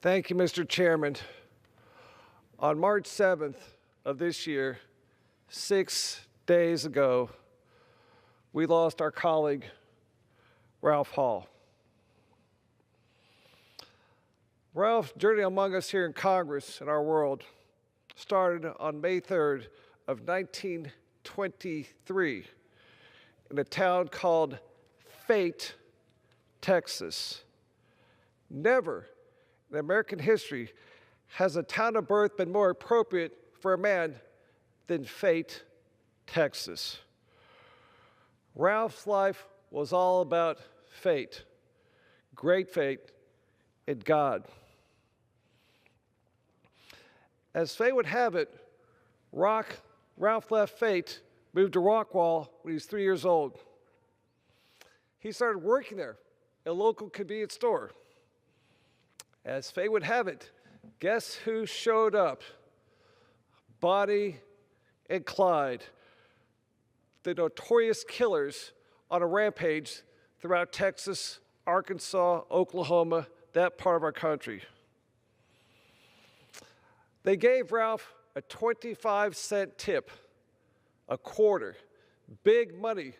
Thank you, Mr. Chairman. On March 7th of this year, 6 days ago, we lost our colleague, Ralph Hall. Ralph's journey among us here in Congress and our world started on May 3rd of 1923 in a town called Fate, Texas. Never in American history has a town of birth been more appropriate for a man than Fate, Texas. Ralph's life was all about fate, great fate, and God. As fate would have it, Ralph left Fate, moved to Rockwall when he was 3 years old. He started working there at a local convenience store. As fate would have it, guess who showed up? Bonnie and Clyde, the notorious killers on a rampage throughout Texas, Arkansas, Oklahoma, that part of our country. They gave Ralph a 25-cent tip, a quarter, big money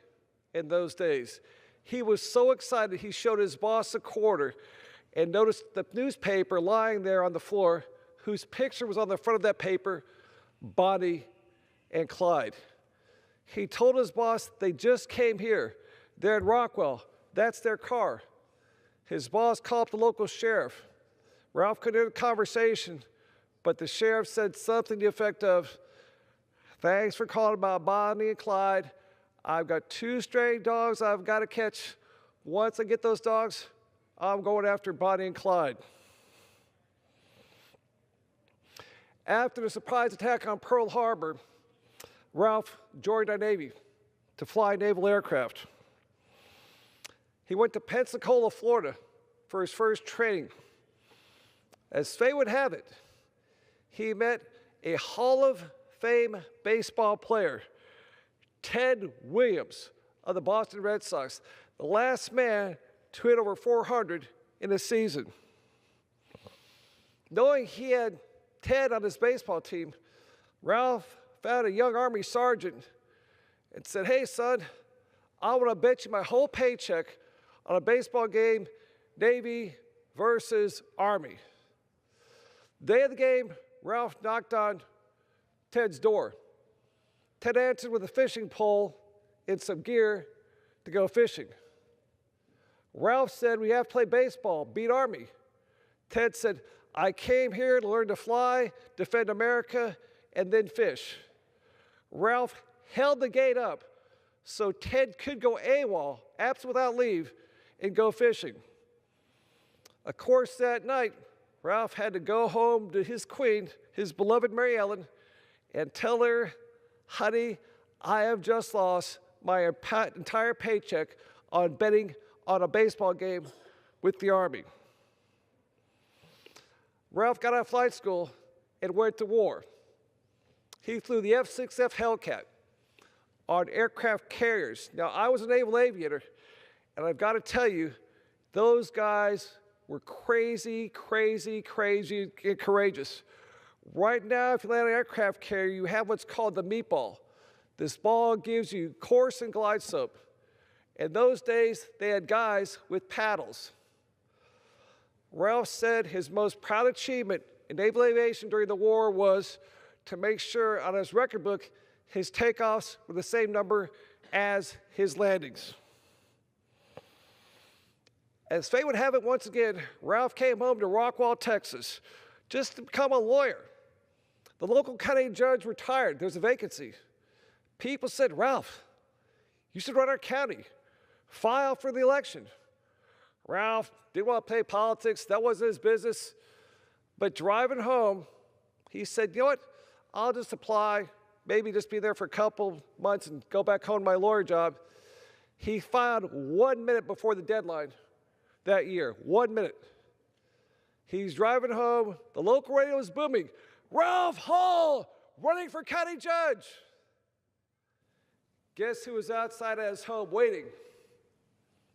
in those days. He was so excited he showed his boss a quarter and noticed the newspaper lying there on the floor, whose picture was on the front of that paper, Bonnie and Clyde. He told his boss they just came here. They're in Rockwell. That's their car. His boss called up the local sheriff. Ralph couldn't hear the conversation, but the sheriff said something to the effect of, "Thanks for calling about Bonnie and Clyde. I've got 2 stray dogs I've got to catch. Once I get those dogs, I'm going after Bonnie and Clyde." After the surprise attack on Pearl Harbor, Ralph joined our Navy to fly naval aircraft. He went to Pensacola, Florida for his first training. As fate would have it, he met a Hall of Fame baseball player, Ted Williams of the Boston Red Sox, the last man to hit over 400 in a season. Knowing he had Ted on his baseball team, Ralph found a young Army sergeant and said, "Hey, son, I want to bet you my whole paycheck on a baseball game, Navy versus Army." Day of the game, Ralph knocked on Ted's door. Ted answered with a fishing pole and some gear to go fishing. Ralph said, "We have to play baseball, beat Army." Ted said, "I came here to learn to fly, defend America, and then fish." Ralph held the gate up so Ted could go AWOL, absent without leave, and go fishing. Of course, that night, Ralph had to go home to his queen, his beloved Mary Ellen, and tell her, "Honey, I have just lost my entire paycheck on betting on a baseball game with the Army." Ralph got out of flight school and went to war. He flew the F-6F Hellcat on aircraft carriers. Now, I was a naval aviator, and I've got to tell you, those guys were crazy, crazy, crazy, and courageous. Right now, if you land on an aircraft carrier, you have what's called the meatball. This ball gives you course and glide slope. In those days, they had guys with paddles. Ralph said his most proud achievement in naval aviation during the war was to make sure on his record book his takeoffs were the same number as his landings. As fate would have it, once again, Ralph came home to Rockwall, Texas, just to become a lawyer. The local county judge retired. There's a vacancy. People said, "Ralph, you should run our county. File for the election." Ralph didn't want to play politics. That wasn't his business. But driving home, he said, "You know what? I'll just apply, maybe just be there for a couple months and go back home to my lawyer job." He filed 1 minute before the deadline that year, 1 minute. He's driving home. The local radio is booming, "Ralph Hall running for county judge." Guess who was outside of his home waiting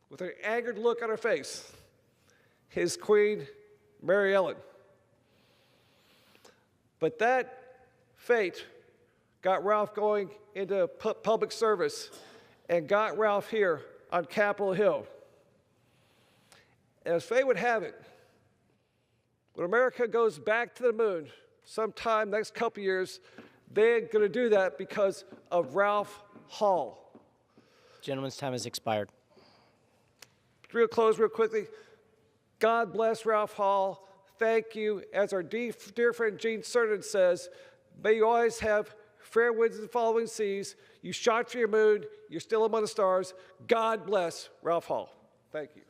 with an angered look on her face? His queen, Mary Ellen. But that fate got Ralph going into public service and got Ralph here on Capitol Hill. And as fate would have it, when America goes back to the moon sometime next couple years, they're going to do that because of Ralph Hall. Gentleman's time has expired. Real close real quickly. God bless Ralph Hall. Thank you. As our dear friend Gene Cernan says, may you always have fair winds and following seas. You shot for your moon. You're still among the stars. God bless Ralph Hall. Thank you.